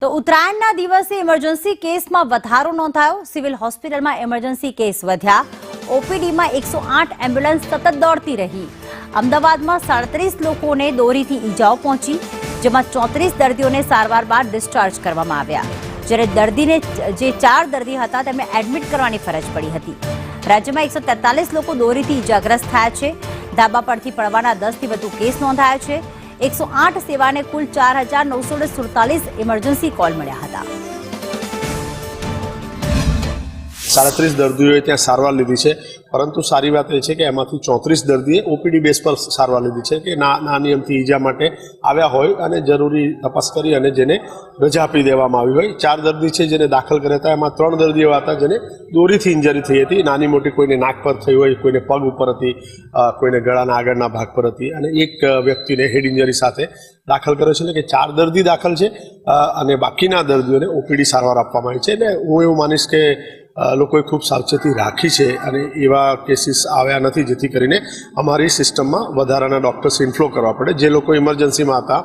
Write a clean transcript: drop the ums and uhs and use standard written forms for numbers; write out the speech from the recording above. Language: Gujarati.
તો ઉત્તરાયણના દિવસે ઇમરજન્સી કેસમાં વધારો નોંધાયો। સિવિલ હોસ્પિટલમાં ઇમરજન્સી કેસ વધ્યા। ઓપીડીમાં 108 એમ્બ્યુલન્સ સતત દોડતી રહી। અમદાવાદમાં 37 લોકોને દોરીથી ઈજાઓ પહોંચી, જેમાં 34 દર્દીઓને સારવાર બાદ ડિસ્ચાર્જ કરવામાં આવ્યા, જ્યારે દર્દીને જે 4 દર્દી હતા તેમને એડમિટ કરવાની ફરજ પડી હતી। રાજ્યમાં 143 લોકો દોરીથી ઈજાગ્રસ્ત થયા છે। ધાબા પરથી પડવાના 10થી વધુ કેસ નોંધાયા છે। 108 સેવાને કુલ 4947 ઇમરજન્સી કોલ મળ્યા હતા। 37 દર્દીઓએ ત્યાં સારવાર લીધી છે, પરંતુ સારી વાત એ છે કે એમાંથી 34 દર્દીએ ઓપીડી બેઝ પર સારવાર લીધી છે કે નાની અમથી ઈજા માટે આવ્યા હોય અને જરૂરી તપાસ કરી અને જેને રજા આપી દેવામાં આવી હોય। 4 દર્દી છે જેને દાખલ કર્યા હતા, એમાં 3 દર્દી એવા હતા જેને દોરીથી ઇન્જરી થઈ હતી। નાની મોટી કોઈને નાક પર થઈ હોય, કોઈને પગ ઉપર હતી, કોઈને ગળાના આગળના ભાગ પર હતી અને એક વ્યક્તિને હેડ ઇન્જરી સાથે દાખલ કર્યો છે। એટલે કે 4 દર્દી દાખલ છે અને બાકીના દર્દીઓને ઓપીડી સારવાર આપવામાં આવી છે। એટલે હું એવું માનીશ કે લોકોએ ખૂબ સાવચેતી રાખી છે અને એવા કેસીસ આવ્યા નથી, જેથી કરીને અમારી સિસ્ટમમાં વધારાના ડૉક્ટર્સ ઇન્ફ્લો કરવા પડે। જે લોકો ઇમરજન્સીમાં હતા